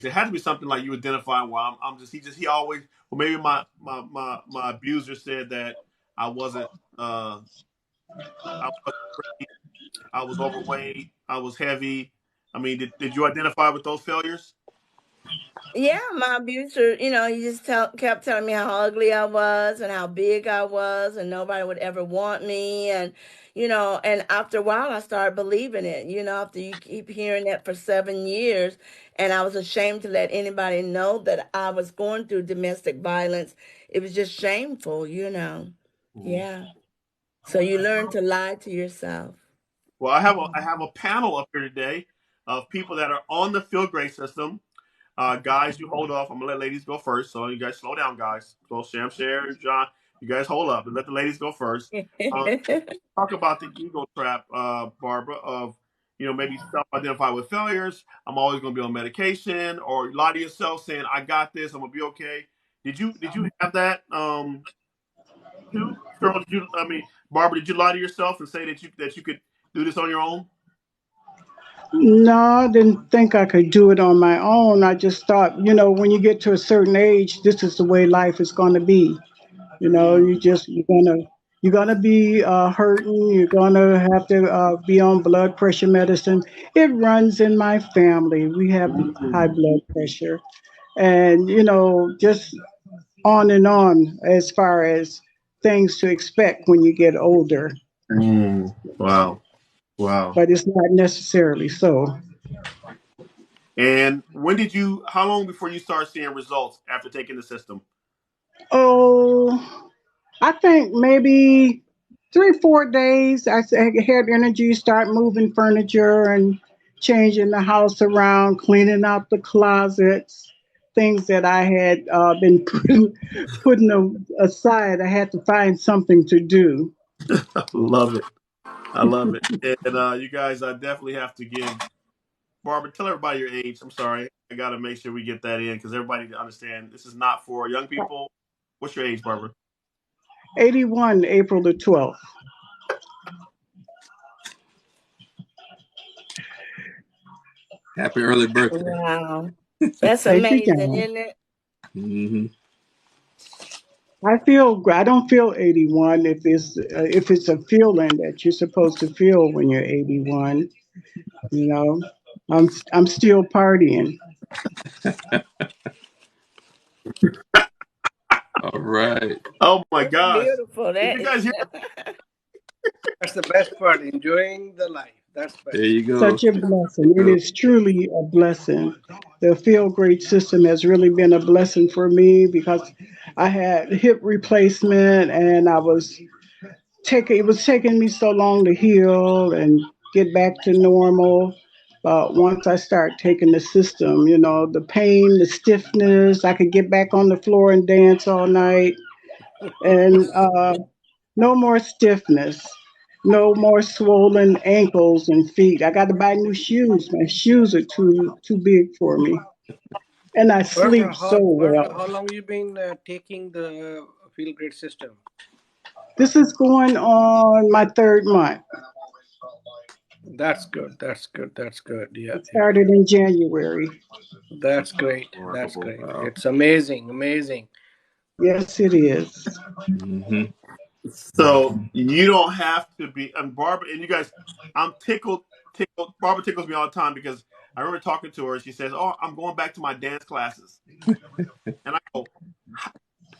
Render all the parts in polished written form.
It had to be something like you identify. Well, he always. Well, maybe my abuser said that I wasn't. I was pretty, I was overweight. I was heavy. I mean, did you identify with those failures? Yeah, my abuser, he just kept telling me how ugly I was and how big I was, and nobody would ever want me. And after a while, I started believing it, after you keep hearing that for 7 years. And I was ashamed to let anybody know that I was going through domestic violence. It was just shameful. Mhm. Yeah. So you learn to lie to yourself. Well, I have a panel up here today of people that are on the field grade system. Guys, you hold off. I'm gonna let ladies go first. So you guys slow down, guys. So Sham, Sher, John, you guys hold up and let the ladies go first. Uh, talk about the ego trap, Barbara, of maybe self-identify with failures. I'm always gonna be on medication, or lie to yourself saying I got this. I'm gonna be okay. Did you have that too? Cheryl, I mean, Barbara, did you lie to yourself and say that you could do this on your own? No, I didn't think I could do it on my own. I just thought, when you get to a certain age, this is the way life is going to be. Mm. You're gonna be hurting. You're gonna have to be on blood pressure medicine. It runs in my family. We have high Mm. blood pressure, and just on and on as far as things to expect when you get older. Mm. Wow. Wow. But it's not necessarily so. And how long before you start seeing results after taking the system? Oh, I think maybe 3 4 days. Had energy, start moving furniture and changing the house around, cleaning out the closets, things that I had been putting aside. I had to find something to do. I love it. I love it. And you guys, I definitely have to give Barbara, tell everybody your age. I'm sorry. I got to make sure we get that in because everybody to understand this is not for young people. What's your age, Barbara? 81, April the 12th. Happy early birthday. Wow. That's Thank you, amazing, John. isn't it? Hmm. I don't feel 81 if it's a feeling that you're supposed to feel when you're 81. You know, I'm still partying. All right. Oh my That's gosh! beautiful. Did That you is. guys hear? That's the best part, enjoying the life. That's There best. you go. Such a There blessing. you It go. is truly a blessing. The Feel Great system has really been a blessing for me because I had hip replacement and it was taking me so long to heal and get back to normal. But once I start taking the system, the pain, the stiffness, I could get back on the floor and dance all night. And no more stiffness. No more swollen ankles and feet. I got to buy new shoes. My shoes are too big for me. And I sleep so Barbara, well. how long you been taking the Feel Great system? This is going on my third month. That's good. That's good. That's good. Yeah, It yeah. started in January. That's great. That's Remarkable. great. Wow. It's amazing. Amazing. Yes, it is. Hmm. So you don't have to be. And Barbara, and you guys, I'm tickled. Tickled. Barbara tickles me all the time because I remember talking to her. She says, "Oh, I'm going back to my dance classes," and I go,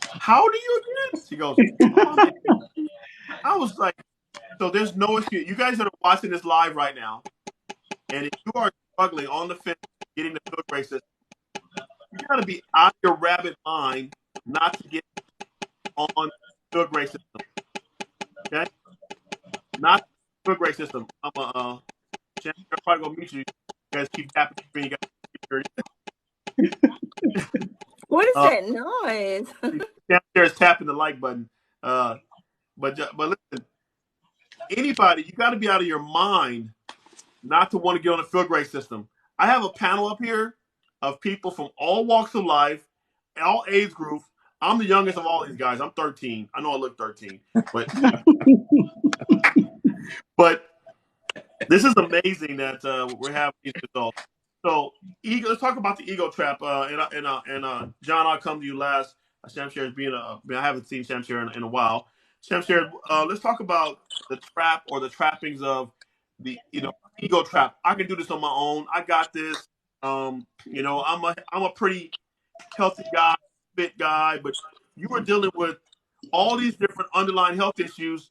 "How do you again?" She goes, "Oh, I'm." I was like, "So there's no excuse." You guys that are watching this live right now, and if you are struggling on the fence, getting the field races, you got to be out of your rabbit mind not to get on the field grade system. Okay, not the field grade system. I'm Shannon, I'm probably gonna meet you. You guys keep tapping the screen. You guys, What is uh, that noise? downstairs tapping the like button. Uh, but listen, anybody, you got to be out of your mind not to want to get on the field grade system. I have a panel up here of people from all walks of life, all age groups. I'm the youngest of all these guys. I'm 13. I know I look 13, but but this is amazing that we're having these results. So ego. Let's talk about the ego trap. John, I'll come to you last. Shamsher is being I haven't seen Shamsher in a while. Shamsher, let's talk about the trap or the trappings of the ego trap. I can do this on my own. I got this. I'm a pretty healthy guy, fit guy, but you were dealing with all these different underlying health issues.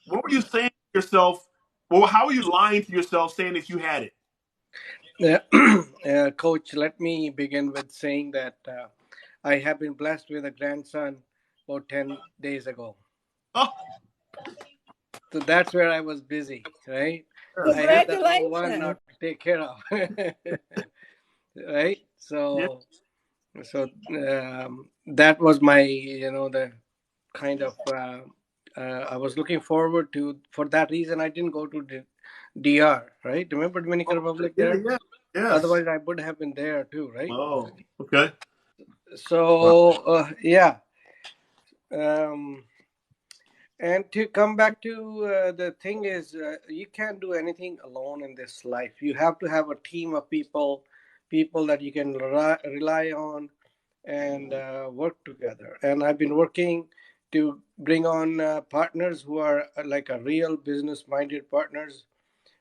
What were you saying to yourself? Well, how were you lying to yourself saying that you had it? Coach, let me begin with saying that I have been blessed with a grandson about 10 days ago. Oh, So that's where I was busy, right? yes. I had that little one Congratulations. not to take care of, right? Yeah. So that was my, the kind of, I was looking forward to, for that reason, I didn't go to the DR, right? Remember Dominican Oh, Republic yeah, there? yeah. Yes. Otherwise, I would have been there too, right? Oh, okay. So, yeah. Um, and to come back to the thing is, you can't do anything alone in this life. You have to have a team of people that you can rely on and work together. And I've been working to bring on partners who are like a real business-minded partners.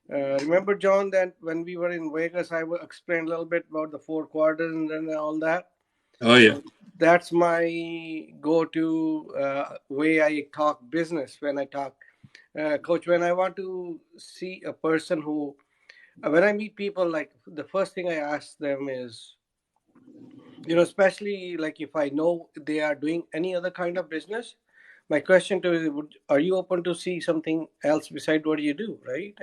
Remember, John, that when we were in Vegas, I explained a little bit about the 4 quarters and all that. Oh yeah. So that's my go-to way I talk business when I talk. Coach, when I want to see a person who, when I meet people, like the first thing I ask them is, especially like if I know they are doing any other kind of business, my question to is, are you open to see something else beside what you do, right?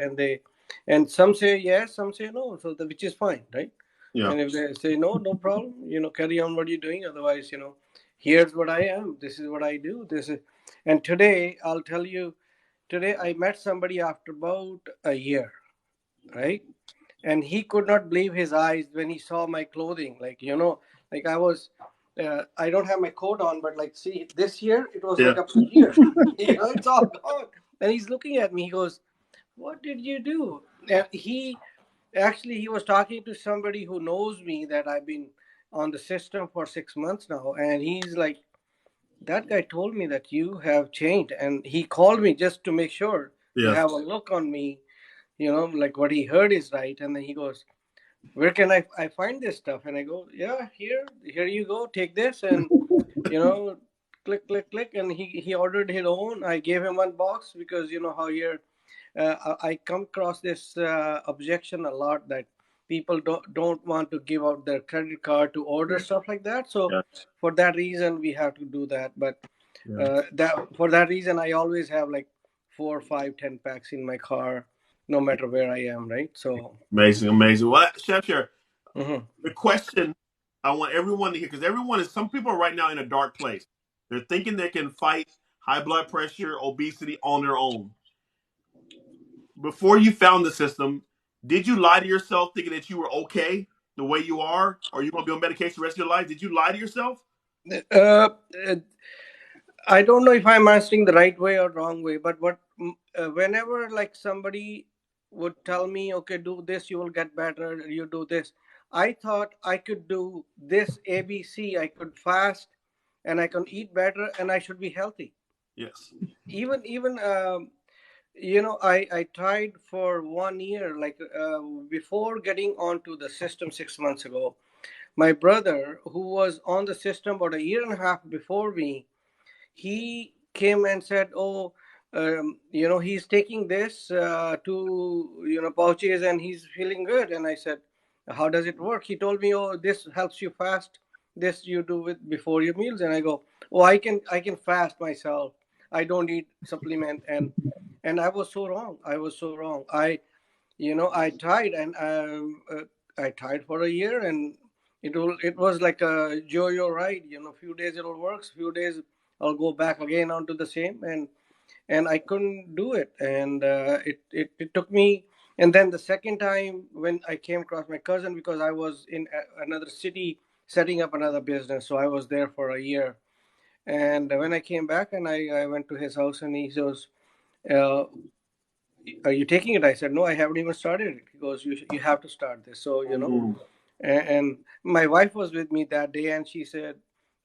And some say yes, some say no, so which is fine, right? Yeah. And if they say no, no problem, carry on what you're doing. Otherwise, here's what I am. This is what I do. And today I'll tell you. Today I met somebody after about a year, right? And he could not believe his eyes when he saw my clothing. Like I was. I don't have my coat on, but like, see, this year it was Yeah. like up to here. It's all gone. And he's looking at me. He goes, "What did you do?" And he was talking to somebody who knows me that I've been on the system for 6 months now, and he's like, "That guy told me that you have changed," and he called me just to make sure to Yes. have a look on me, like what he heard is right. And then he goes, "Where can I find this stuff?" And I go, "Yeah, here you go, take this," and you know, click, click, click, and he ordered his own. I gave him one box because you know how here I come across this objection a lot that people don't want to give out their credit card to order stuff like that. So Yeah. for that reason, we have to do that. But Yeah. that for that reason, I always have like 4, 5, 10 packs in my car, no matter where I am. Right. So. Amazing, amazing. Well, Chef Share, Mhm. the question I want everyone to hear, because some people are right now in a dark place. They're thinking they can fight high blood pressure, obesity on their own. Before you found the system, did you lie to yourself thinking that you were okay the way you are, or you going to be on medication the rest of your life? Did you lie to yourself? Uh, uh, I don't know if I'm answering the right way or wrong way, but whenever like somebody would tell me, okay, do this, you will get better, you do this. I thought I could do this ABC, I could fast and I can eat better and I should be healthy. Yes. Even I tried for 1 year, like before getting onto the system 6 months ago. My brother, who was on the system about a year and a half before me, he came and said, "Oh, he's taking this to pouches and he's feeling good." And I said, "How does it work?" He told me, "Oh, this helps you fast. This you do it before your meals." And I go, "Oh, I can fast myself. I don't need supplement." And I was so wrong. I was so wrong. I tried and I tried for a year and it was like a yo-yo ride. Few days it'll work, few days I'll go back again onto the same, and I couldn't do it. And it took me. And then the second time when I came across my cousin, because I was in another city setting up another business, so I was there for a year. And when I came back and I went to his house and he goes, uh, are you taking it? I said, no, I haven't even started it. He goes, you have to start this. So, and my wife was with me that day, and she said,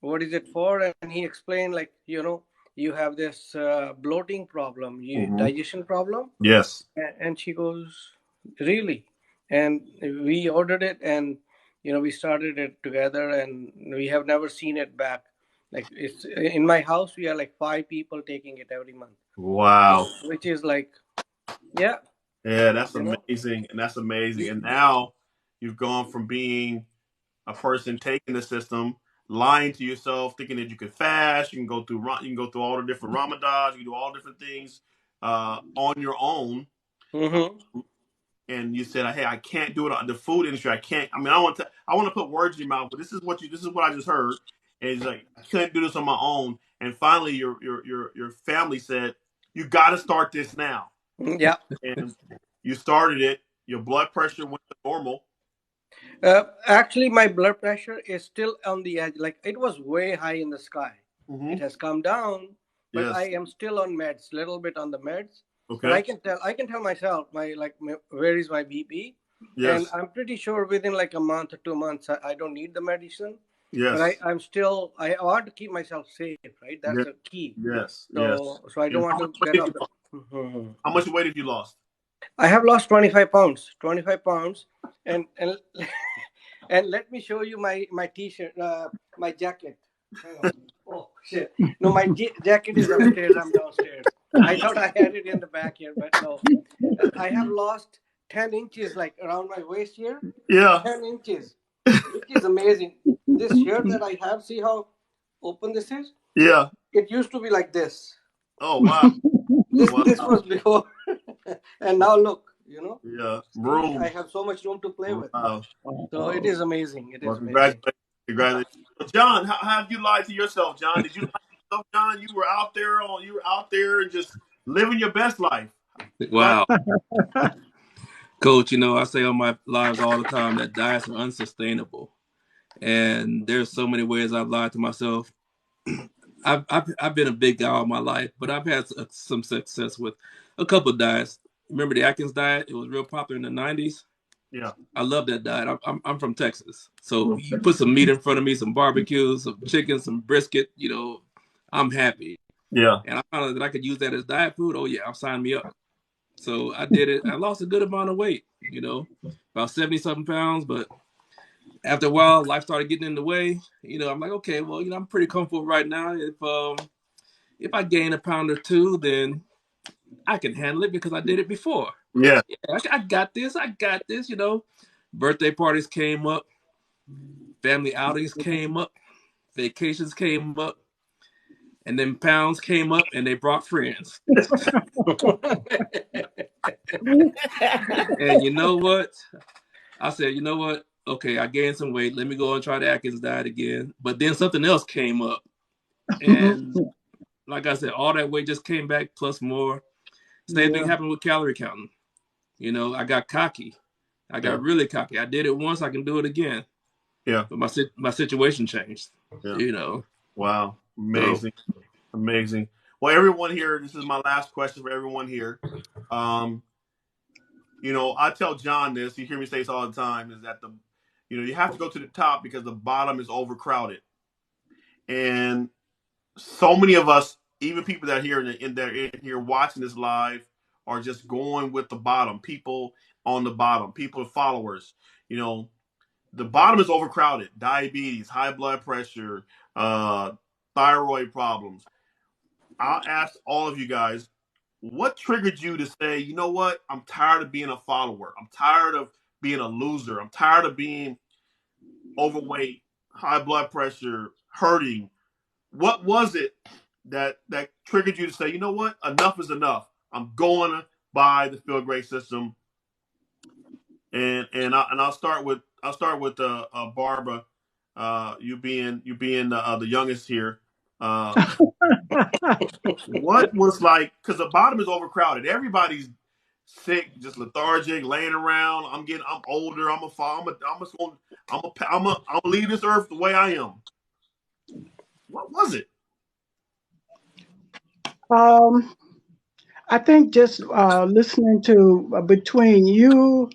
what is it for? And he explained, like, you have this bloating problem, digestion problem. Yes. And she goes, really? And we ordered it, and we started it together, and we have never seen it back. Like, it's in my house, we are like 5 people taking it every month. Wow. Which is like, yeah. Yeah, that's amazing. And that's amazing. And now you've gone from being a person taking the system, lying to yourself, thinking that you could fast, you can go through all the different Ramadans, you can do all different things on your own. And you said, hey, I can't do it on the food industry. I can't. I mean, I want to put words in your mouth, but this is what I just heard. And it's like, I couldn't do this on my own. And finally, your family said, you got to start this now. Yeah. And you started it. Your blood pressure went to normal. Actually, my blood pressure is still on the edge. Like, it was way high in the sky. It has come down, but I am still on meds, little bit on the meds. Okay. But I can tell myself where is my BP. Yes. And I'm pretty sure within like a month or 2 months, I don't need the medicine. Yes. But I want to keep myself safe, right? That's the key. Yes. So I don't want to get off. How much weight have you lost? I have lost 25 pounds. 25 pounds. And let me show you my t-shirt, my jacket. Oh, shit. No, my jacket is upstairs. I'm downstairs. I thought I had it in the back here, but no. I have lost 10 inches, like around my waist here. Yeah. 10 inches, which is amazing. This shirt that I have, see how open this is? Yeah. It used to be like this. Oh, wow. This was before. And now look. Yeah, room. I have so much room to play with. Wow. So it is amazing. It is amazing. Congratulations. John, how have you lied to yourself, John? Did you lie to yourself, John? You were out there and just living your best life. Wow. Coach, I say on my lives all the time that diets are unsustainable. And there's so many ways I've lied to myself. I've been a big guy all my life, but I've had some success with a couple of diets. Remember the Atkins diet? It was real popular in the 90s. Yeah. I love that diet. I'm from Texas. So you put some meat in front of me, some barbecue, some chicken, some brisket, I'm happy. Yeah. And I found out that I could use that as diet food. Oh, yeah, sign me up. So I did it. I lost a good amount of weight, about 70-something pounds. But after a while, life started getting in the way. I'm like, okay, well, I'm pretty comfortable right now. If I gain a pound or two, then I can handle it because I did it before. Yeah. I got this. Birthday parties came up. Family outings came up. Vacations came up. And then pounds came up and they brought friends. And you know what? I said, you know what? Okay, I gained some weight. Let me go and try the Atkins diet again. But then something else came up. And like I said, all that weight just came back plus more. Same thing happened with calorie counting. I got cocky. I got really cocky. I did it once. I can do it again. Yeah. But my situation changed. Yeah. Wow. Amazing. So. Amazing. Well, everyone here, this is my last question for everyone here. I tell John this. You hear me say this all the time. Is that you have to go to the top because the bottom is overcrowded, and so many of us, even people that are in here watching this live, are just going with the bottom. People on the bottom, people followers. The bottom is overcrowded. Diabetes, high blood pressure, thyroid problems. I'll ask all of you guys, what triggered you to say, you know what? I'm tired of being a follower. I'm tired of being a loser. I'm tired of being overweight, high blood pressure, hurting. What was it that triggered you to say, you know what? Enough is enough. I'm going to buy the Feel Great system. And I'll start with Barbara. You being the youngest here. What was like? Because the bottom is overcrowded. Everybody's sick, just lethargic, laying around. I'm older. I'm gonna leave this earth the way I am. What was it? I think just listening to between you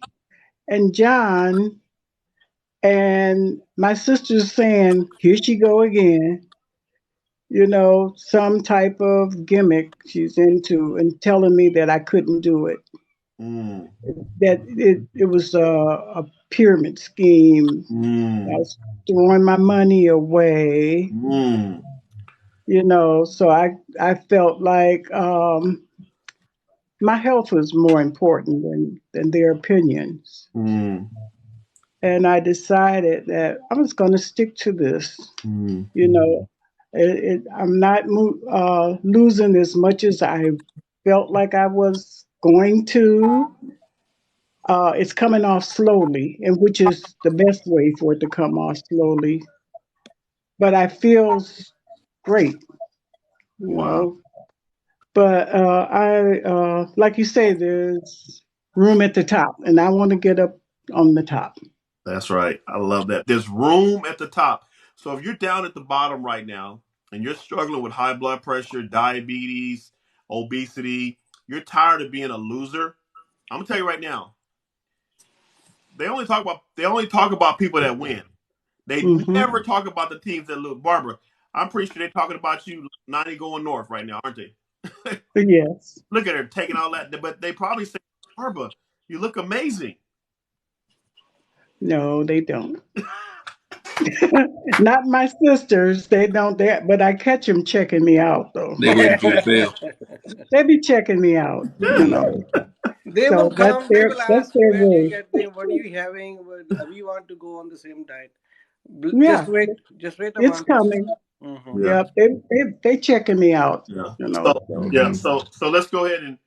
and John and my sister's saying, "Here she go again." Some type of gimmick she's into, and telling me that I couldn't do it. Mm, That it was a pyramid scheme. I mm, was throwing my money away. mm, So I felt like my health was more important than their opinions. mm, And I decided that I was going to stick to this. mm. You know, I'm not losing as much as I felt like I was going to. It's coming off slowly, and which is the best way for it to come off slowly. But I feel great, you Wow. know. But I, like you say, there's room at the top, and I want to get up on the top. That's right. I love that. There's room at the top. So if you're down at the bottom right now and you're struggling with high blood pressure, diabetes, obesity, you're tired of being a loser, I'm gonna tell you right now, they only talk about people that win. They Hmm. never talk about the teams that lose. Barbara, I'm pretty sure they're talking about you 90 going north right now, aren't they? Yes. Look at her taking all that, but they probably say, Barbara, you look amazing. No, they don't. Not my sisters. They don't. But I catch them checking me out, though. They waiting for you to fail. They be checking me out. They will So that's come, they their will that's ask, their where do you way. get them? What are you having? We want to go on the same diet. Yeah, Just wait a it's month. coming. Mhm. Yeah. Yep, they checking me out. Yeah. You know. So So. yeah. Hmm. So let's go ahead and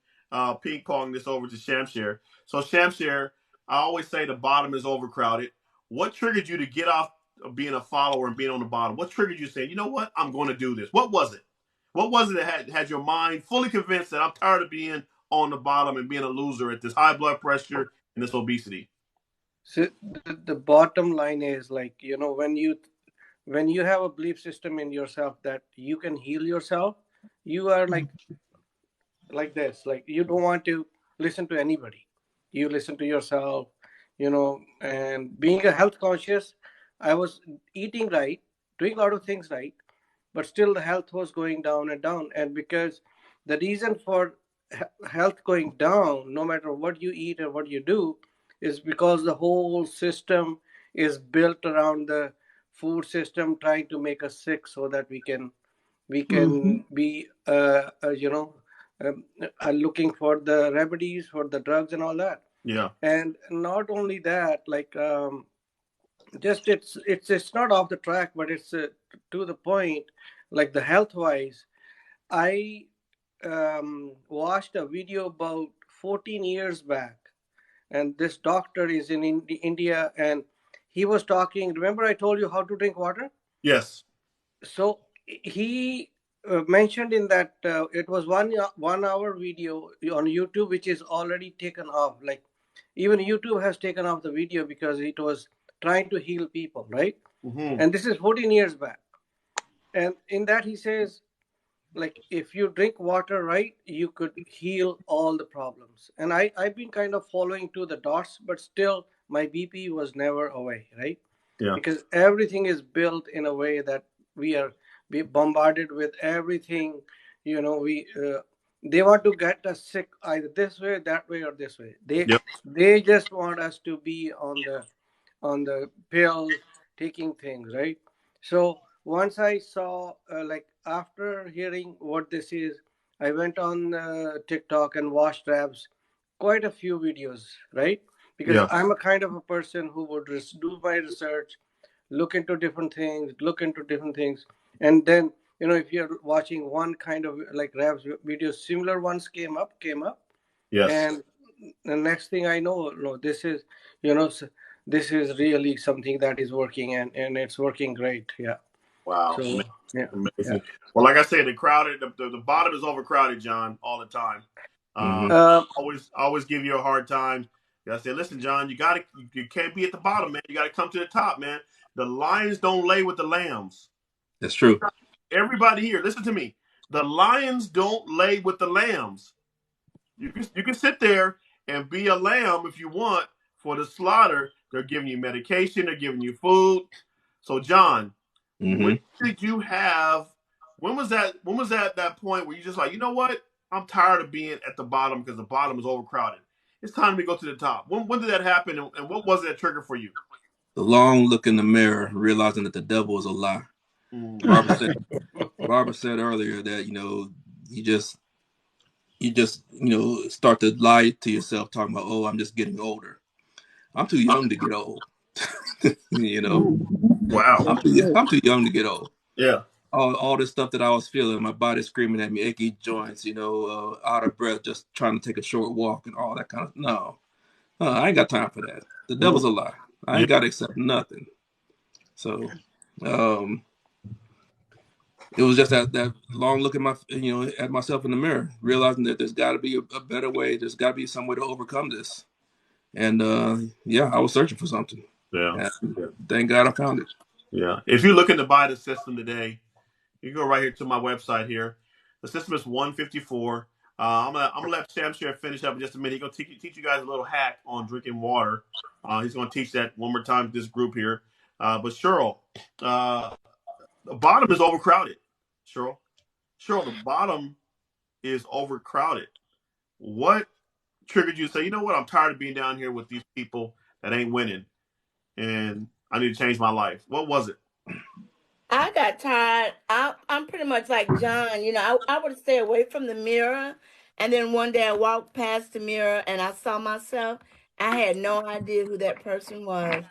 ping pong this over to Shamshare. So Shamshare, I always say the bottom is overcrowded. What triggered you to get off of being a follower and being on the bottom? What triggered you saying, you know what, I'm going to do this? What was it? What was it that had your mind fully convinced that I'm tired of being on the bottom and being a loser at this high blood pressure and this obesity? So the bottom line is, like, when you have a belief system in yourself that you can heal yourself, you are like this. Like, you don't want to listen to anybody. You listen to yourself, and being a health conscious, I was eating right, doing a lot of things right, but still the health was going down and down. And because the reason for health going down, no matter what you eat and what you do, is because the whole system is built around the food system trying to make us sick so that we Hmm. can be um, looking for the remedies for the drugs and all that. Yeah. And not only that, like, just it's not off the track, but it's to the point. Like, the health wise, I watched a video about 14 years back, and this doctor is in India, and he was talking. Remember, I told you how to drink water. Yes. So he mentioned in that it was 1 hour video on YouTube, which is already taken off. Like, even YouTube has taken off the video because it was trying to heal people, right? Mm-hmm. And this is 14 years back. And in that he says, like, if you drink water right, you could heal all the problems. And I've been kind of following to the dots, but still my BP was never away, right? Yeah. Because everything is built in a way that we are be bombarded with everything. We they want to get us sick either this way, that way, or this way. they Yep. they just want us to be on the pill, taking things, right? So once I saw, like, after hearing what this is, I went on TikTok and watched Rab's quite a few videos, right? Because Yeah. I'm a kind of a person who would do my research, look into different things, and then, if you're watching one kind of, like, Rab's videos, similar ones came up, Yes. and the next thing I know, no, you know this is really something that is working, and it's working great. Yeah. Wow. So yeah, yeah. Amazing. Well, like I said, the bottom is overcrowded, John, all the time. Hmm. Always give you a hard time. I say, listen, John, you can't be at the bottom, man. You gotta come to the top, man. The lions don't lay with the lambs. That's true. Everybody here, listen to me. The lions don't lay with the lambs. You can sit there and be a lamb if you want for the slaughter. They're giving you medication. They're giving you food. So, John, when Mm-hmm. did you have? When was that? When was that point where you just like, you know what? I'm tired of being at the bottom because the bottom is overcrowded. It's time to go to the top. When did that happen, and what was that trigger for you? The long look in the mirror, realizing that the devil is a lie. Mm. Barbara said. Barbara said earlier that you just start to lie to yourself, talking about, oh, I'm just getting older. I'm too young to get old. you know, Wow. I'm too young to get old. Yeah. All this stuff that I was feeling, my body screaming at me, achy joints, out of breath, just trying to take a short walk and all that kind of. No, I ain't got time for that. The Mm. devil's a lie. I Yeah. ain't got to accept nothing. So, it was just that long look at myself in the mirror, realizing that there's got to be a better way. There's got to be some way to overcome this. And I was searching for something. Yeah. And thank God I found it. Yeah. If you're looking to buy the system today, you can go right here to my website here. The system is 154. I'm gonna let Shamshare finish up in just a minute. He's gonna teach you guys a little hack on drinking water. He's gonna teach that one more time to this group here. But Cheryl, the bottom is overcrowded. Cheryl, the bottom is overcrowded. What triggered you to say, you know what, I'm tired of being down here with these people that ain't winning, and I need to change my life? What was it? I got tired. I'm pretty much like John. I would stay away from the mirror. And then one day I walked past the mirror and I saw myself. I had no idea who that person was.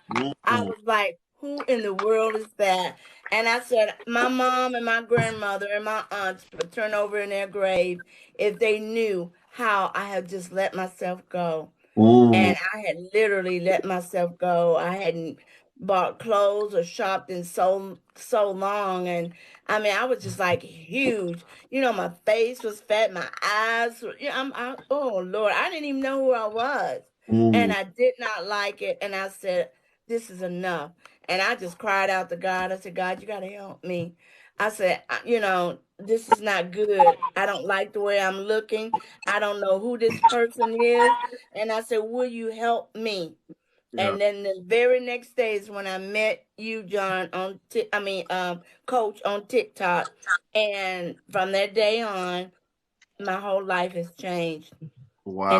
I Mm-hmm. was like, who in the world is that? And I said, my mom and my grandmother and my aunts would turn over in their grave if they knew how I had just let myself go. Mm-hmm. And I had literally let myself go. I hadn't bought clothes or shopped in so long, and I mean, I was just like huge. My face was fat, my eyes. Oh Lord, I didn't even know who I was, and I did not like it. And I said, "This is enough." And I just cried out to God. I said, "God, you got to help me." I said, This is not good. I don't like the way I'm looking. I don't know who this person is." And I said, "Will you help me?" Yeah. And then the very next day is when I met you, John, Coach on TikTok. And from that day on, my whole life has changed. And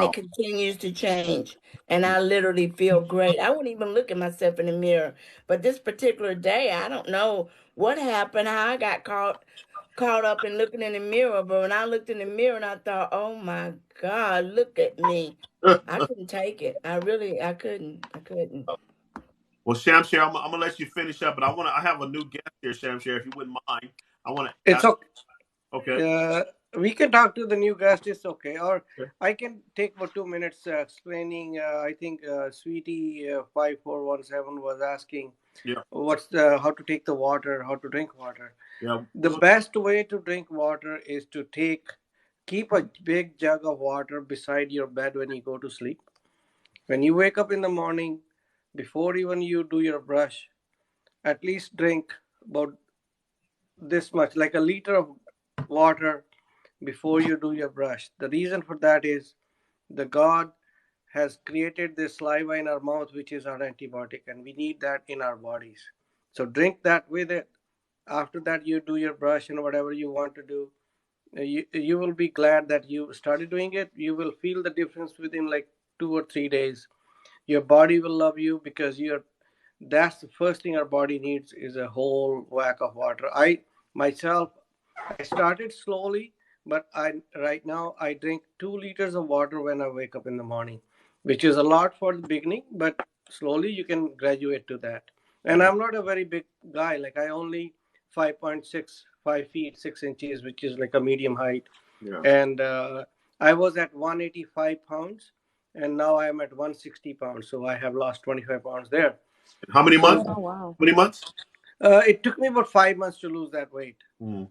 it Wow. continues to change. And I literally feel great. I wouldn't even look at myself in the mirror. But this particular day, I don't know what happened, how I got caught up in looking in the mirror. But when I looked in the mirror and I thought, oh my God, look at me. I couldn't take it. I couldn't. I couldn't. Well, Shamshare, I'm gonna let you finish up, but I have a new guest here, Shamshare, if you wouldn't mind. I want to It's ask. okay. Okay. We can talk to the new guest. It's okay. Or I can take for 2 minutes explaining. I think Sweetie 5417 was asking Yeah. how to take the water, how to drink water. Yeah. The best way to drink water is to keep a big jug of water beside your bed when you go to sleep. When you wake up in the morning, before even you do your brush, at least drink about this much, like a liter of water before you do your brush. The reason for that is the God has created this saliva in our mouth, which is our antibiotic, and we need that in our bodies. So drink that with it. After that, you do your brush and whatever you want to do. You will be glad that you started doing it. You will feel the difference within like 2 or 3 days. Your body will love you because that's the first thing our body needs is a whole whack of water. I started slowly, but I right now I drink 2 liters of water when I wake up in the morning, which is a lot for the beginning, but slowly you can graduate to that. And I'm not a very big guy, like I only 5.6 5 feet 6 inches, which is like a medium height. Yeah. And I was at 185 pounds, and now I'm at 160 pounds. So I have lost 25 pounds there. How many months? So Oh, wow. How many months? it took me about 5 months to lose that weight. Mm.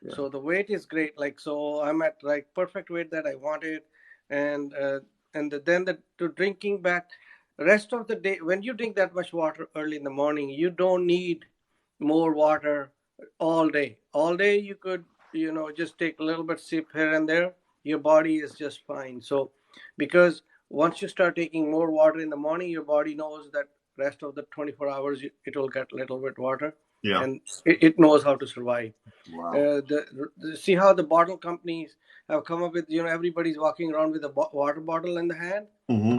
Yeah. So the weight is great. Like, so I'm at like perfect weight that I wanted. And to drinking back rest of the day, when you drink that much water early in the morning, you don't need more water all day. All day you could, just take a little bit sip here and there. your body is just fine. So because once you start taking more water in the morning, your body knows that rest of the 24 hours it will get a little bit water, Yeah. and it knows how to survive. Wow. See how the bottle companies have come up with, everybody's walking around with a water bottle in the hand. Mm-hmm.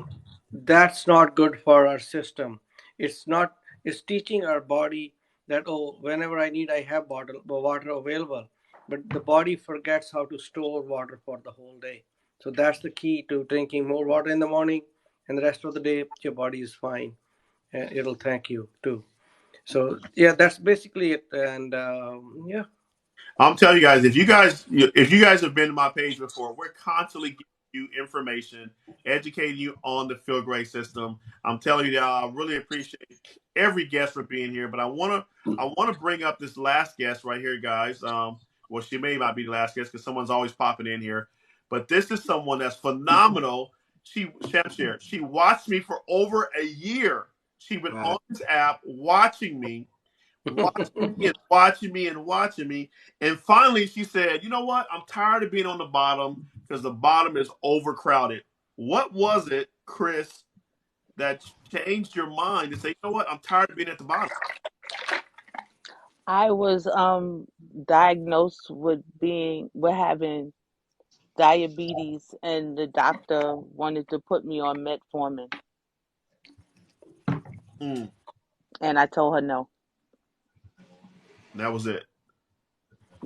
That's not good for our system. It's teaching our body that, oh, whenever I need, I have water available, but the body forgets how to store water for the whole day. So that's the key to drinking more water in the morning, and the rest of the day your body is fine, and it'll thank you too. So yeah, that's basically it. And yeah. I'm telling you guys, if you guys have been to my page before, we're constantly giving you information, educating you on the Feel Great system. I'm telling you that I really appreciate every guest for being here, but I wanna bring up this last guest right here, guys. Well, she may not be the last guest because someone's always popping in here, but this is someone that's phenomenal. She watched me for over a year. She's been on this app watching me watching me. And finally, she said, "You know what? I'm tired of being on the bottom because the bottom is overcrowded." What was it, Chris, that changed your mind to say, "You know what? I'm tired of being at the bottom"? I was diagnosed with having diabetes, and the doctor wanted to put me on metformin, Mm, and I told her no. that was it.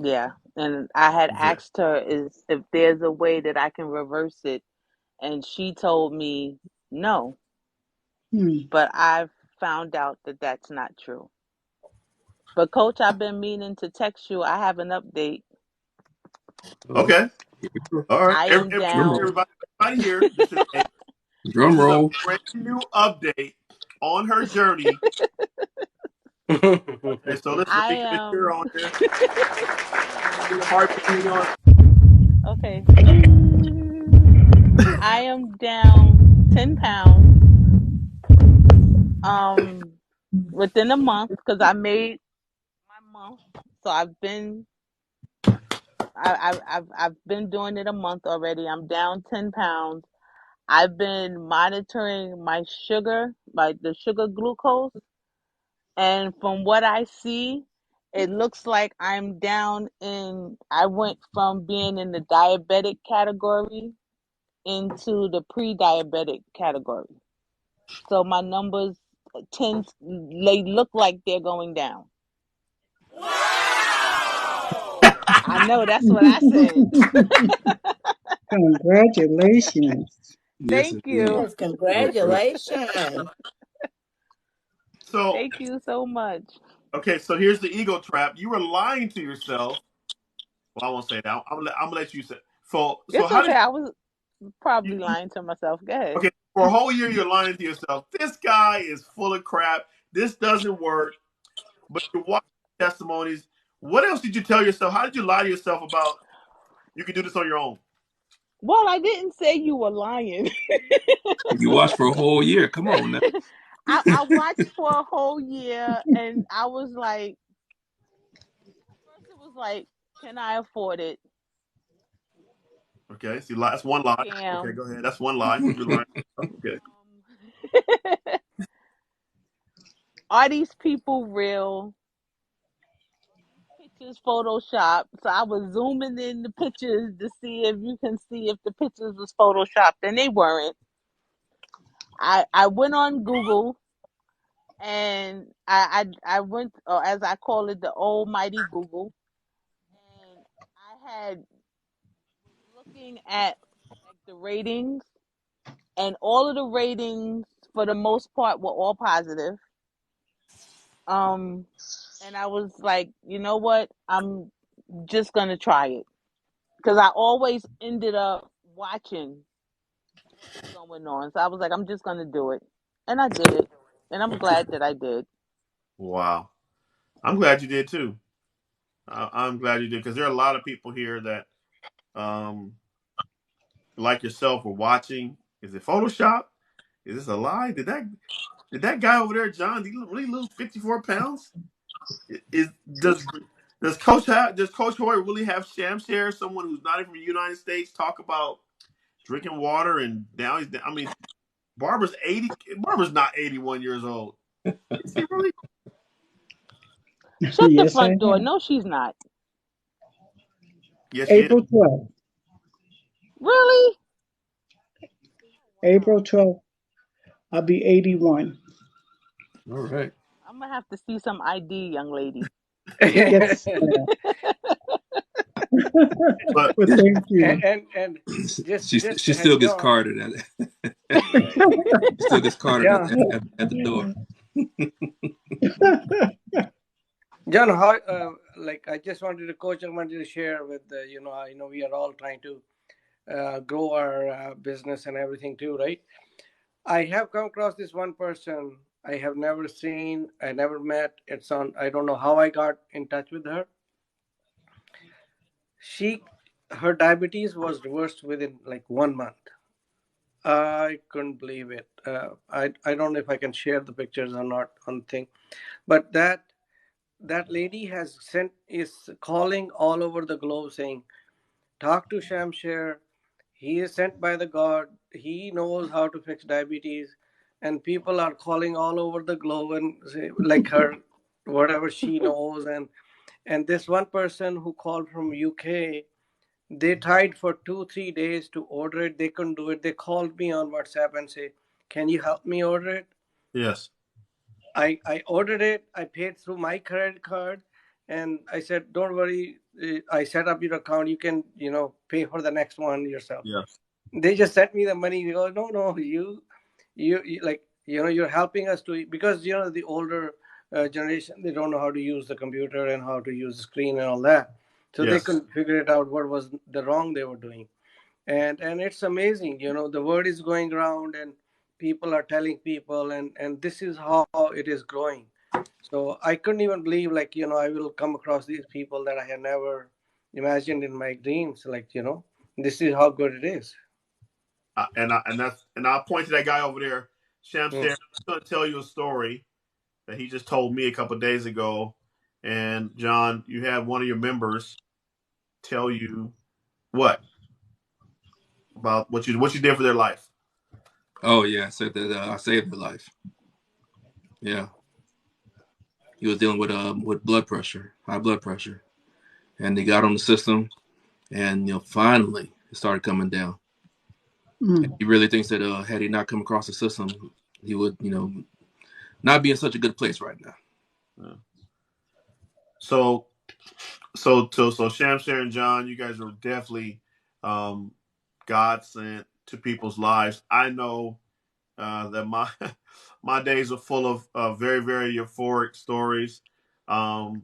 Yeah, and I had That was it. asked her if there's a way that I can reverse it, and she told me no. Hmm. But I've found out that that's not true. But Coach, I've been meaning to text you. I have an update. Okay. All right. I am Drum roll. down. Everybody here. Drum This is a roll. brand new update on her journey. Okay, so let I me get here am on here. Heartbeat on. okay. I am down 10 pounds within a month because I made my month. So I've been doing it a month already. I'm down 10 pounds. I've been monitoring my sugar, the sugar glucose, and from what I see, it looks like I went from being in the diabetic category into the pre-diabetic category. So my numbers they look like they're going down. I know that's what I said. Congratulations. Yes, Thank indeed. you. Yes, congratulations. So, Thank you so much. okay, so here's the ego trap. You were lying to yourself. Well, I won't say that. I'm gonna let you say. So It's how okay. did I was probably you? lying to myself. Go ahead. Okay, for a whole year you're lying to yourself. This guy is full of crap. This doesn't work. But you're watching testimonies. What else did you tell yourself? How did you lie to yourself about you can do this on your own? Well, I didn't say you were lying. You watched for a whole year. Come on now. I watched for a whole year, and I was like, first it was like, can I afford it? Okay, see, that's one lie. Okay, Scam. go ahead. That's one lie. You're lying. Okay. Are these people real? Pictures Photoshop. So I was zooming in the pictures to see if you can see if the pictures was photoshopped, and they weren't. I went on Google, and I went, as I call it, the almighty Google, and I had was looking at like the ratings, and all of the ratings for the most part were all positive. Um, and I was like, you know what? I'm just gonna try it because I always ended up watching what was going on. So I was like, I'm just gonna do it, and I did it, and I'm glad that I did. Wow. I'm glad you did too. I'm glad you did because there are a lot of people here that, um, like yourself, were watching. Is it Photoshop? Is this a lie? Did that guy over there, John, did he really lose 54 pounds? Is does Does Coach Hoy really have Shamshare, someone who's not even from the United States, talk about drinking water and now he's? I mean, Barbara's 80. Barbara's not 81 years old. Is she really? Shut the Yes, I front door. have. No, she's not. Yes, she is. April 12th. Really? April 12th. I'll be 81. All right. I'm gonna have to see some ID, young lady. Yes. But Well, thank you. and she just she had still gets John. carded she still gets carded John, at the door. John, how like I just wanted to coach. I wanted to share with I know we are all trying to grow our business and everything too, right? I have come across this one person I have never seen, I never met. It's on. I don't know how I got in touch with her. Her diabetes was reversed within like 1 month. I couldn't believe it. I don't know if I can share the pictures or not on the thing, but that lady is calling all over the globe saying, talk to Shamshare. He is sent by the God. He knows how to fix diabetes. And people are calling all over the globe and say, like her, whatever she knows. And this one person who called from UK, they tried for 2-3 days to order it. They couldn't do it. They called me on WhatsApp and say, can you help me order it? yes, I ordered it. I paid through my credit card, and I said, "Don't worry. I set up your account. You can, pay for the next one yourself." yes, They just sent me the money. They go, "No, no, you like, you're helping us to because the older generation, they don't know how to use the computer and how to use the screen and all that, so they yes. couldn't figure it out what was the wrong they were doing." And it's amazing, the word is going around and people are telling people, and this is how it is growing. So I couldn't even believe, like, I will come across these people that I had never imagined in my dreams, like, this is how good it is. And I'll point to that guy over there, Shamshare. Mm. I'm going to tell you a story that he just told me a couple of days ago. And John, you had one of your members tell you what about what you did for their life. Oh yeah, I said that I saved her life. Yeah, he was dealing with blood pressure, high blood pressure, and they got on the system, and finally it started coming down. And he really thinks that had he not come across the system, he would not be in such a good place right now. Yeah. So Shamshare and John, you guys are definitely God sent to people's lives. I know that my days are full of very, very euphoric stories. Karen,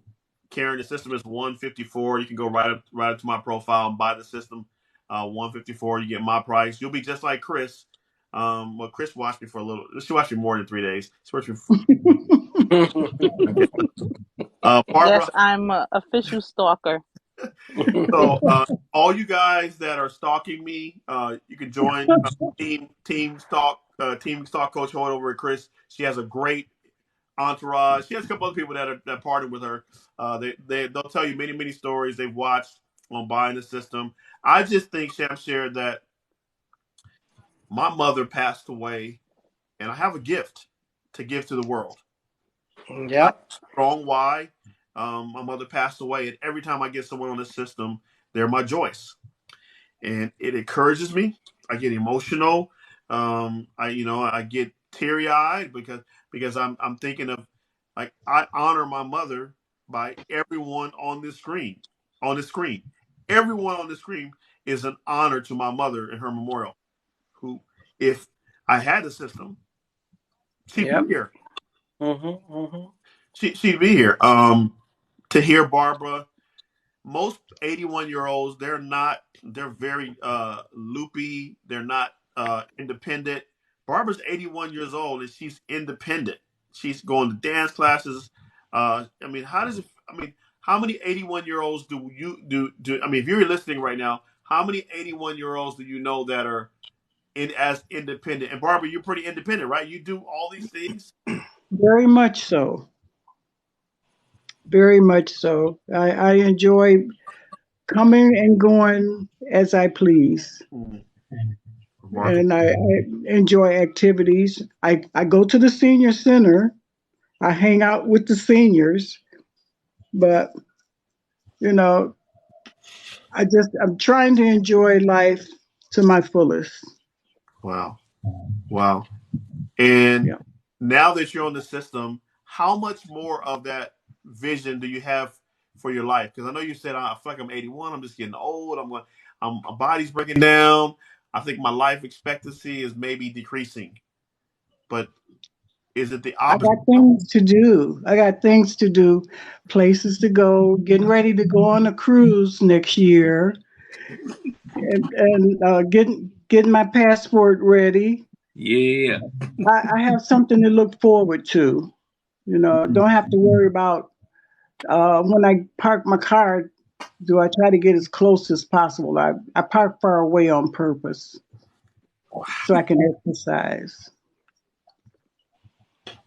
the system is 154. You can go right up to my profile and buy the system. 154. You get my price. You'll be just like Chris. Well, Chris watched me for a little. She watched me more than 3 days. She watched me. Barbara. Yes, I'm a official stalker. So all you guys that are stalking me, you can join Team Stalk Coach Hoyt over at Chris. She has a great entourage. She has a couple other people that partnered with her. They'll tell you many stories they've watched on buying the system. I just think, Shamshare, that my mother passed away, and I have a gift to give to the world. Yeah. Strong why. My mother passed away, and every time I get someone on this system, they're my Joyce, and it encourages me. I get emotional. I get teary eyed because I'm thinking of, like, I honor my mother by everyone on this screen. On the screen, everyone on the screen is an honor to my mother and her memorial. Who, if I had the system, she'd Yep. be here. Mm-hmm, mm-hmm. She'd be here. To hear Barbara, most 81-year-olds, they're very loopy. They're not independent. Barbara's 81 years old and she's independent. She's going to dance classes. How many 81-year-olds do you do? I mean, if you're listening right now, how many 81-year-olds do you know that are as independent? And Barbara, you're pretty independent, right? You do all these things. Very much so. very much so. I enjoy coming and going as I please. Mm, And remarkable. I enjoy activities. I go to the senior center. I hang out with the seniors, but you know, I'm trying to enjoy life to my fullest. Wow. Wow. And Yeah. now that you're on the system, how much more of that vision do you have for your life? Because I know you said I feel like I'm 81. I'm just getting old. My body's breaking down. I think my life expectancy is maybe decreasing. But is it the I opposite? got things to do. I got things to do, places to go, getting ready to go on a cruise next year, and getting my passport ready. Yeah. I have something to look forward to. Don't have to worry about when I park my car. Do I try to get as close as possible? I park far away on purpose so I can exercise.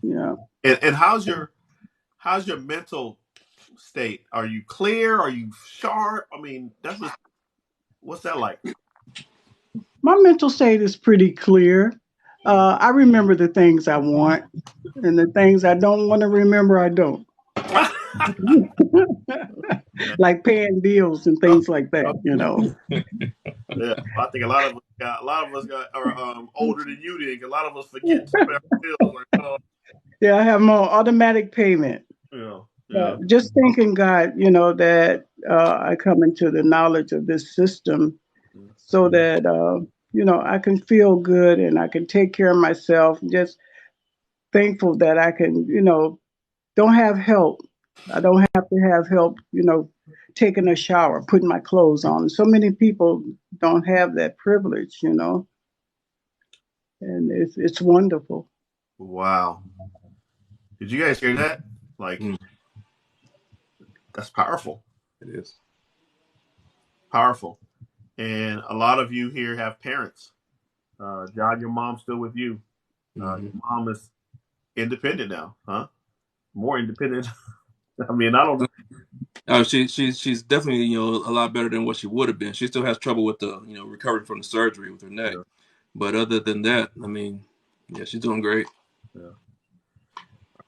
Yeah. And how's your mental state? Are you clear? Are you sharp? I mean, what's that like? My mental state is pretty clear. I remember the things I want, and the things I don't want to remember, I don't. Like paying bills and Oh, things like that. oh, yeah, I think a lot of us are older than you did. A lot of us forget to pay our bills. Like, oh, Yeah, I have more automatic payment. yeah, yeah. But just thanking God, that I come into the knowledge of this system so that, I can feel good and I can take care of myself. Just thankful that I can, don't have help. I don't have to have help, taking a shower, putting my clothes on. So many people don't have that privilege, and it's wonderful. Wow. Did you guys hear that? Like, Mm, that's powerful. it is. Powerful. And a lot of you here have parents. John, your mom's still with you. Hmm. Your mom is independent now, huh? More independent. I mean, I don't. She's definitely a lot better than what she would have been. She still has trouble with the recovering from the surgery with her neck, Yeah, but other than that, I mean, yeah, she's doing great. yeah.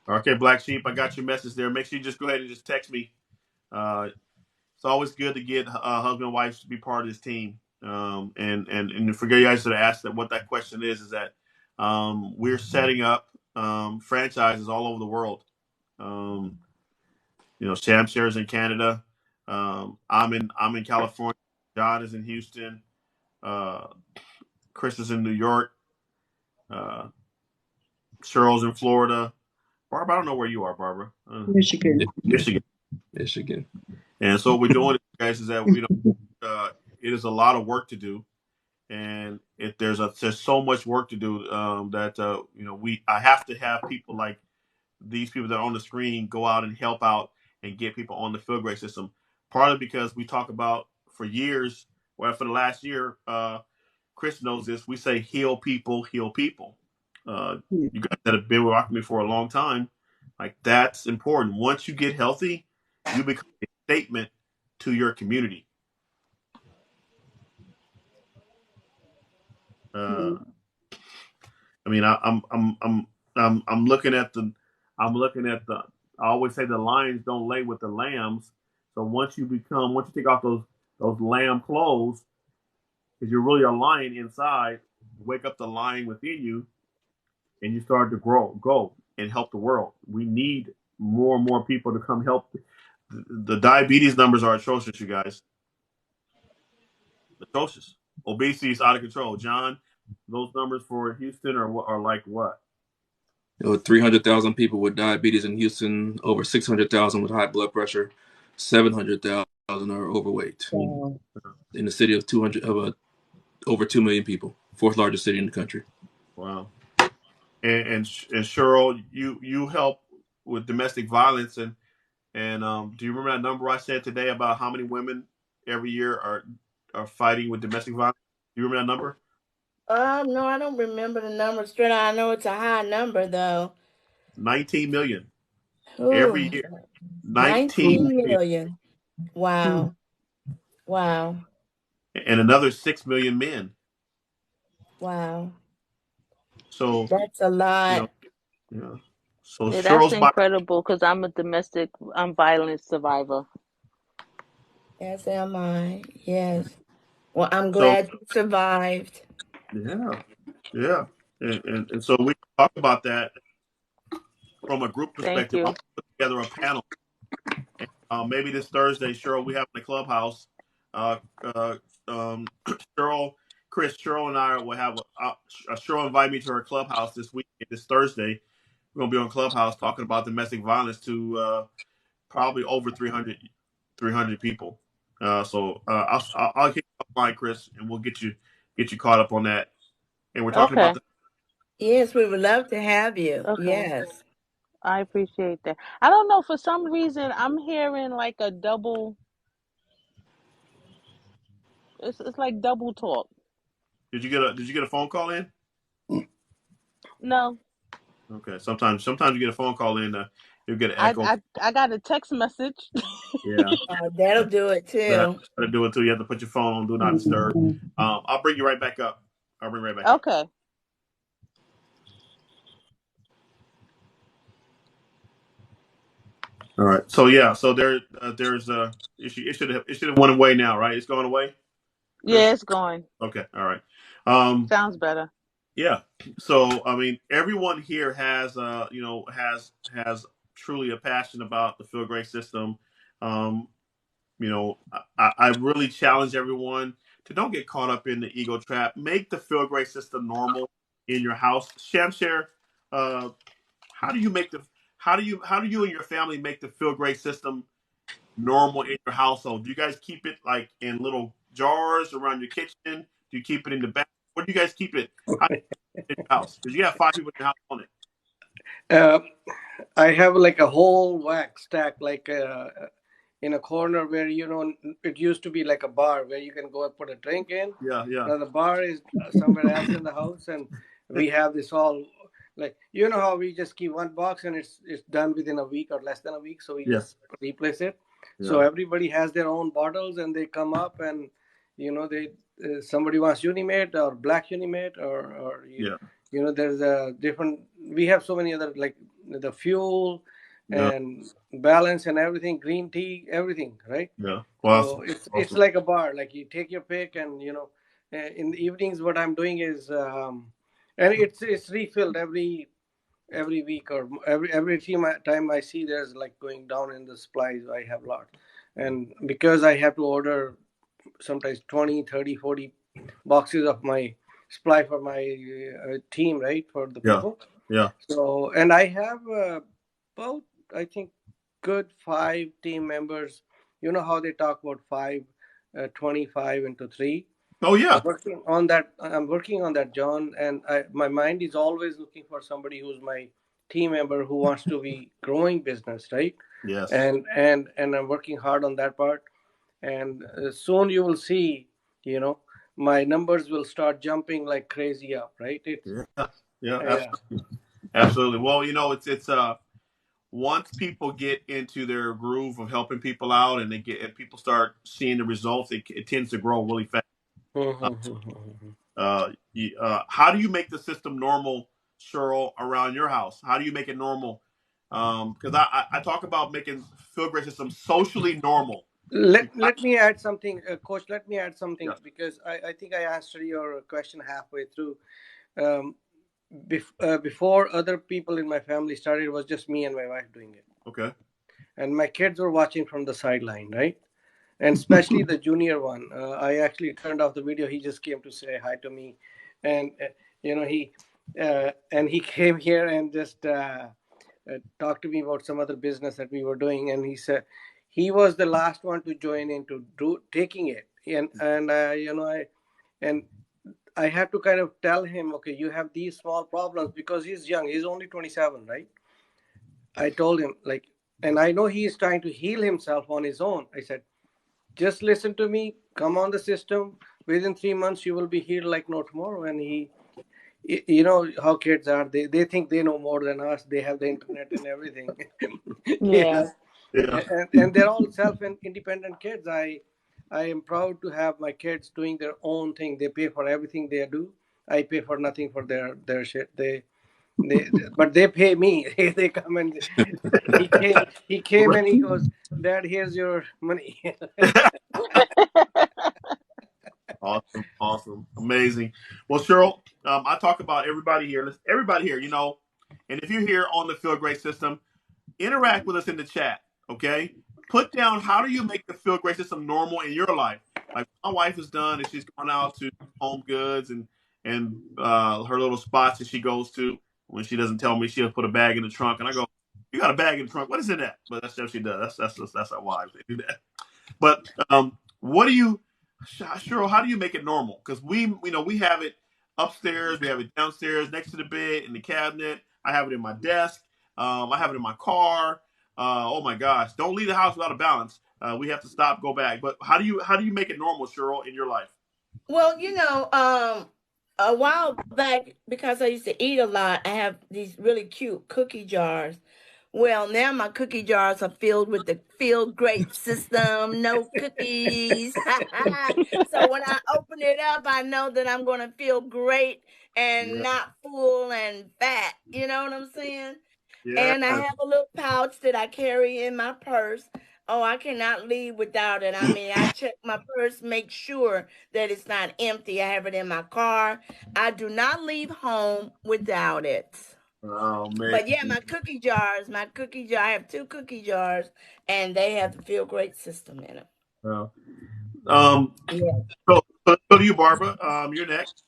Okay, Black Sheep, I got your message there. Make sure you just go ahead and just text me. Uh, it's always good to get husband and wife to be part of this team. And for you guys to ask that what that question is that we're setting up franchises all over the world. Um, Sham shares in Canada. I'm in California. John is in Houston. Uh, Chris is in New York. Uh, Cheryl's in Florida. Barbara, I don't know where you are, Barbara. Michigan. Michigan, Michigan. Michigan. And so what we're doing, guys, is that it is a lot of work to do, and if there's so much work to do that I have to have people like these people that are on the screen go out and help out and get people on the field grade system. Partly because we talk about for years, well, for the last year, Chris knows this. We say heal people, heal people. You guys that have been with me for a long time, like that's important. Once you get healthy, you become a statement to your community. Uh, I mean, I'm looking at the. I always say the lions don't lay with the lambs. So once you take off those lamb clothes, because you're really a lion inside, wake up the lion within you, and you start to go and help the world. We need more and more people to come help. The diabetes numbers are atrocious, you guys. Atrocious. Obesity is out of control. John, those numbers for Houston are like what? 300,000 people with diabetes in Houston, over 600,000 with high blood pressure, 700,000 are overweight. Wow. In the city of over 2 million people, fourth largest city in the country. Wow. And Cheryl, you help with domestic violence and do you remember that number I said today about how many women every year are fighting with domestic violence? Do you remember that number? No, I don't remember the number straight. I know it's a high number though. 19 million. every Ooh, year. 19 19 million, million. Wow. Wow. and another 6 million men. Wow. So, That's a you lot. know, yeah. So Yeah, that's Cheryl's my incredible because I'm a domestic violence survivor. As am I. Yes. Well, I'm so glad you survived. yeah, yeah. And so we talk about that from a group Thank perspective. I'll you. put together a panel. And, maybe this Thursday, Cheryl, we have in the clubhouse. Uh, uh, Cheryl, Cheryl and I will have Cheryl invited me to her clubhouse this week, this Thursday. We're gonna be on Clubhouse talking about domestic violence to probably over 300 people. I'll hit you offline, Chris, and we'll get you caught up on that. And we're talking about Okay. the Yes, we would love to have you. Okay. Yes. I appreciate that. I don't know, for some reason I'm hearing like a double, it's like double talk. Did you get a phone call in? No. Okay. Sometimes you get a phone call in, you'll get an I echo. I I got a text message. Yeah. That'll do it That'll too. do it too. You have to put your phone on do not disturb. I'll bring you right back up. I'll bring you right back up. Okay. All right. So yeah. So there's it should have went away now, right? It's going away, Yeah, Chris. it's going. Okay. All right. Um. Sounds better. Yeah. So I mean, everyone here has has truly a passion about the Feel Great system. Um. I really challenge everyone to don't get caught up in the ego trap. Make the Feel Great system normal in your house. Shamshare, uh, how do you make the how do you and your family make the Feel Great system normal in your household? Do you guys keep it like in little jars around your kitchen? Do you keep it in the back? Where do you guys keep it? How do you keep it in your house? Because you have 5 people in your house on it. Uh, I have like a whole wax stack, like in a corner where it used to be like a bar where you can go and put a drink in. Yeah, yeah, Now the bar is somewhere else in the house, and we have this all like how we just keep one box and it's done within a week or less than a week, so we yeah, just replace it. So yeah, everybody has their own bottles, and they come up, and they somebody wants Unimate or Black Unimate or yeah, there's a different. We have so many other, like the Fuel yeah, and Balance and everything, green tea, everything, right? yeah. Well, So it's awesome. like a bar. Like you take your pick, and in the evenings, what I'm doing is, and it's refilled every week or every time I see there's like going down in the supplies. I have a lot, and because I have to order sometimes 20, 30, 40 boxes of my supply for my team, right, for the Yeah, people. yeah, So, and I have about, I think, good 5 team members. You know how they talk about 25 into 3. oh yeah, I'm working on that, John. And my mind is always looking for somebody who's my team member who wants to be growing business, right? yes. And I'm working hard on that part. And soon you will see, my numbers will start jumping like crazy up, right? Yeah, yeah, Yeah. absolutely. Well, it's once people get into their groove of helping people out and people start seeing the results, it tends to grow really fast. How do you make the system normal, Cheryl, around your house? How do you make it normal? Because I talk about making Feel Great system socially normal. Let me add something, Coach. Let me add something, Yeah. because I think I answered your question halfway through. Um, before other people in my family started, it was just me and my wife doing it. Okay. And my kids were watching from the sideline, right? And especially the junior one. I actually turned off the video. He just came to say hi to me. And, he came here and just talked to me about some other business that we were doing. And he said he was the last one to join into taking it. And I had to kind of tell him, okay, you have these small problems, because he's young. He's only 27, right? I told him, and I know he's trying to heal himself on his own. I said, just listen to me, come on the system. Within 3 months, you will be healed like no tomorrow. And You know how kids are. They think they know more than us. They have the internet and everything. You Yeah. know, Yeah. and they're all self-independent kids. I am proud to have my kids doing their own thing. They pay for everything they do. I pay for nothing for their shit. They but they pay me. They come and he came and he goes, Dad, here's your money. Awesome, awesome, amazing. Well, Cheryl, I talk about everybody here. Everybody here, you know, and if you're here on the Feel Great system, interact with us in the chat. Okay, put down how do you make the Feel Great system normal in your life. Like my wife has done, and she's gone out to Home Goods and her little spots that she goes to. When she doesn't tell me, she'll put a bag in the trunk, and I go, "You got a bag in the trunk? What is in that?" But that's what she does. That's our wives. They do that. But what do you, Cheryl? How do you make it normal? Because we have it upstairs, we have it downstairs, next to the bed, in the cabinet. I have it in my desk. I have it in my car. Oh my gosh! Don't leave the house without a balance. We have to stop, go back. But how do you make it normal, Cheryl, in your life? Well, a while back, because I used to eat a lot, I have these really cute cookie jars. Well, now my cookie jars are filled with the Feel Great system, no cookies. So when I open it up, I know that I'm going to feel great and Yeah, not full and fat. You know what I'm saying? yeah, And I have a little pouch that I carry in my purse. Oh, I cannot leave without it. I mean, I check my purse, make sure that it's not empty. I have it in my car. I do not leave home without it. oh man. But yeah, my cookie jar, I have two cookie jars and they have the Feel Great system in them. Well, um, Yeah. so go to you, Barbara. You're next.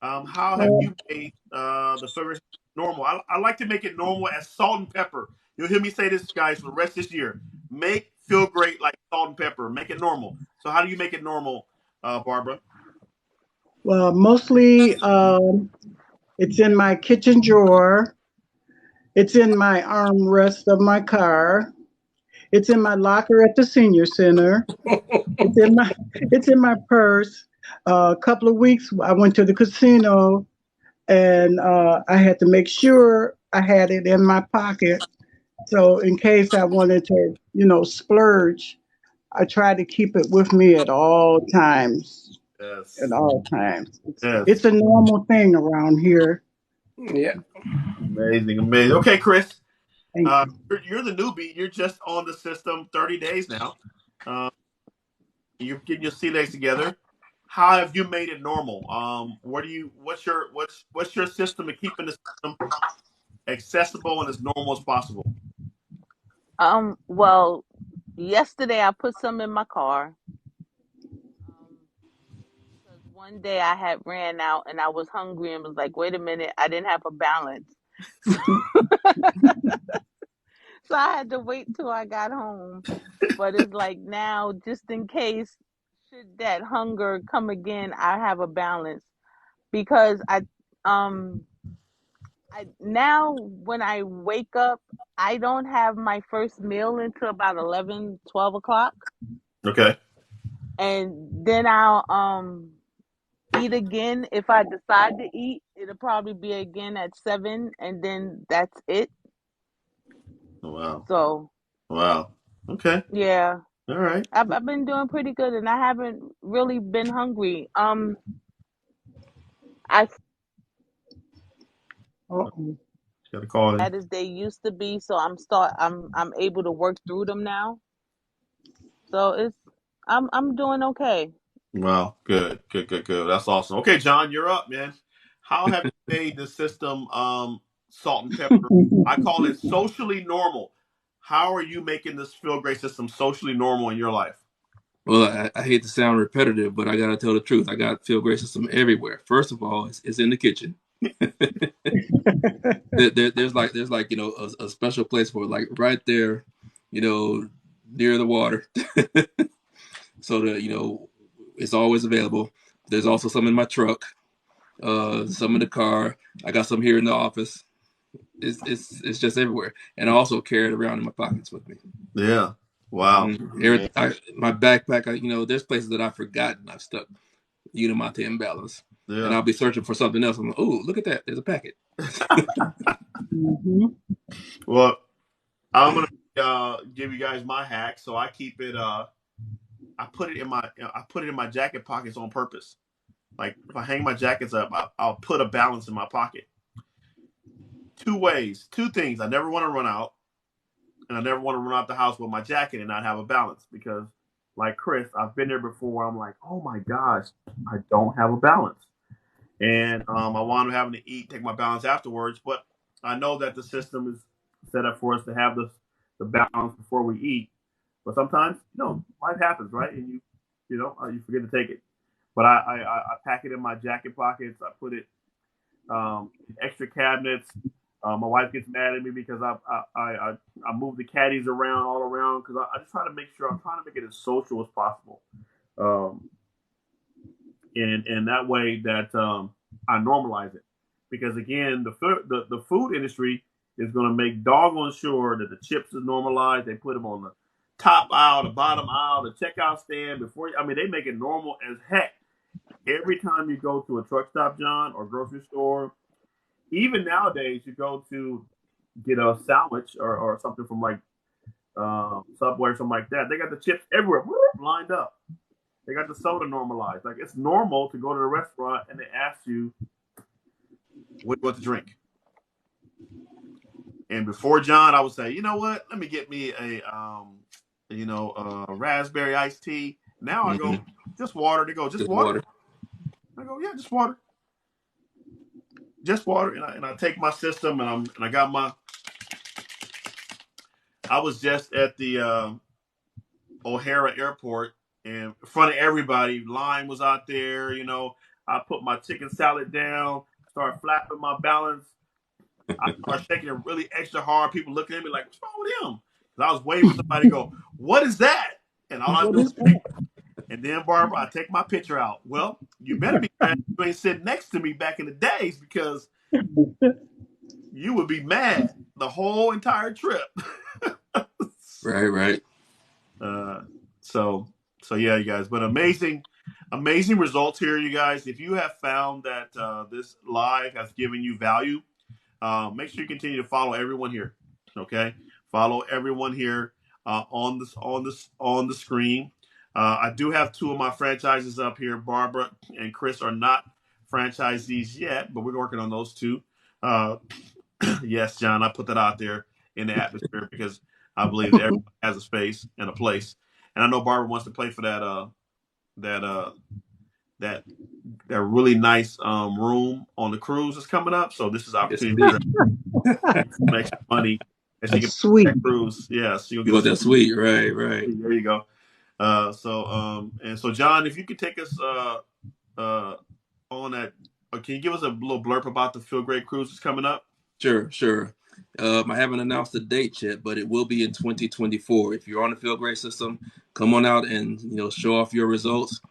How have you made the flavors normal? I like to make it normal as salt and pepper. You'll hear me say this, guys, for the rest of this year. Make Feel Great like salt and pepper. Make it normal. So how do you make it normal, Barbara? Well, mostly it's in my kitchen drawer. It's in my armrest of my car. It's in my locker at the senior center. It's in my purse. A couple of weeks, I went to the casino, and I had to make sure I had it in my pocket. So in case I wanted to, splurge, I try to keep it with me at all times. At Yes. all times, it's Yes. a normal thing around here. Yeah. Amazing. Amazing. Okay, Chris. Thank you. You're the newbie. You're just on the system 30 days now. Uh, you're getting your sea legs together. How have you made it normal? What's your system to keeping the system accessible and as normal as possible? Well, yesterday I put some in my car. Because one day I had ran out and I was hungry and was like, wait a minute, I didn't have a balance. So I had to wait till I got home. But it's like now, just in case, should that hunger come again, I have a balance. Because um I now when I wake up, I don't have my first meal until about 11, 12 o'clock. Okay. And then I'll eat again. If I decide to eat, it'll probably be again at 7, and then that's it. Wow. So Wow. Okay. yeah, All right. I've been doing pretty good, and I haven't really been hungry. I Uh-oh. Got to call in. bad as they used to be, so I'm able to work through them now. So I'm doing okay. Wow. Good. Good. Good. Good. That's awesome. Okay, John, you're up, man. How have you made the system salt and pepper? I call it socially normal. How are you making this Feel Great system socially normal in your life? Well, I hate to sound repetitive, but I gotta tell the truth. I got Feel Great system everywhere. First of all, it's in the kitchen. There's a special place for it, like right there, near the water. So that it's always available. There's also some in my truck, some in the car. I got some here in the office. It's just everywhere, and I also carry it around in my pockets with me. Yeah. Wow. My backpack. There's places that I've forgotten. I've stuck Unimate and Balance. Yeah. and I'll be searching for something else. I'm like, oh, look at that! There's a packet. Mm-hmm. Well, I'm gonna give you guys my hack. So I keep it. I put it in my jacket pockets on purpose. Like if I hang my jackets up, I'll put a balance in my pocket. Two things. I never want to run out, and I never want to run out the house with my jacket and not have a balance because, like Chris, I've been there before. Where I'm like, oh my gosh, I don't have a balance, and I wound up having to take my balance afterwards. But I know that the system is set up for us to have the balance before we eat. But sometimes, life happens, right? And you forget to take it. But I pack it in my jacket pockets. I put it in extra cabinets. My wife gets mad at me because I move the caddies around all around because I just try to make sure I'm trying to make it as social as possible, and that way that I normalize it because again the food industry is going to make doggone sure that the chips is normalized. They put them on the top aisle, the bottom aisle, the checkout stand before. They make it normal as heck. Every time you go to a truck stop, John, or grocery store, even nowadays, you go to get a sandwich or something from like Subway or something like that. They got the chips everywhere lined up. They got the soda normalized. Like it's normal to go to the restaurant and they ask you what you want to drink. And before John, I would say, you know what? Let me get me a raspberry iced tea. Now I go just water. They go just water. I go, yeah, just water. Just water, and I take my system, and I got my. I was just at the O'Hara Airport, and in front of everybody, line was out there. I put my chicken salad down, started flapping my balance. I started shaking it really extra hard. People looking at me like, "What's wrong with him?" Because I was waiting for somebody to go, "What is that?" And all I do is. And then, Barbara, I take my picture out. Well, you better be glad you ain't sitting next to me back in the days because you would be mad the whole entire trip. Right. So yeah, you guys. But amazing results here, you guys. If you have found that this live has given you value, make sure you continue to follow everyone here. Okay, follow everyone here on the screen. I do have two of my franchises up here. Barbara and Chris are not franchisees yet, but we're working on those two. Yes, John, I put that out there in the atmosphere because I believe that everyone has a space and a place. And I know Barbara wants to play for that really nice room on the cruise that's coming up. So this is opportunity for some extra money. And she can Sweet. that cruise. Yeah, so you'll You want that sweet, right. There you go. So John, if you could take us on that, can you give us a little blurb about the Feel Great cruise that's coming up? Sure. I haven't announced the date yet, but it will be in 2024. If you're on the Feel Great system, come on out and show off your results.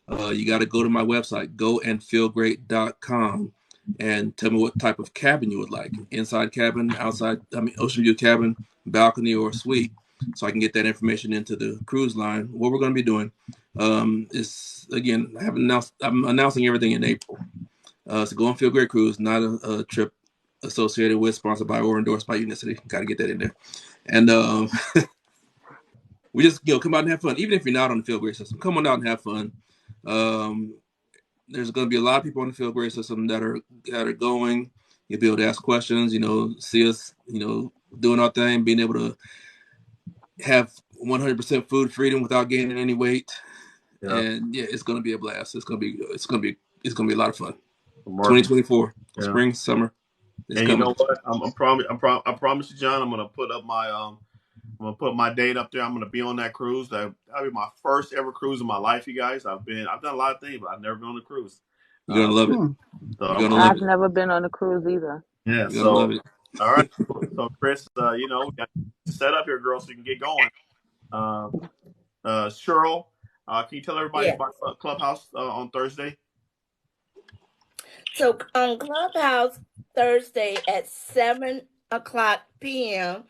You got to go to my website, goandfeelgreat.com, and tell me what type of cabin you would like. Inside cabin, outside, ocean view cabin, balcony, or suite. So I can get that information into the cruise line. What we're going to be doing is, again, I'm announcing everything in April. So Go and Feel Great Cruise, not a trip associated with, sponsored by, or endorsed by Unicity. Got to get that in there. And we just come out and have fun. Even if you're not on the Feel Great system, come on out and have fun. There's going to be a lot of people on the Feel Great system that are going. You'll be able to ask questions, see us, doing our thing, being able to have 100% food freedom without gaining any weight. Yeah. And yeah, it's going to be a blast. It's going to be a lot of fun. 2024, spring, summer. And coming. You know what? I promise you, John, I'm going to put up my I'm going to put my date up there. I'm going to be on that cruise. That'll be my first ever cruise in my life, you guys. I've done a lot of things, but I've never been on a cruise. You're going to love it. So I've never been on a cruise either. Yeah, you're going to love it. All right. So Chris, we got to set up here, girl, so you can get going. Cheryl, can you tell everybody about Clubhouse on Thursday? So on Clubhouse Thursday at 7:00 p.m.,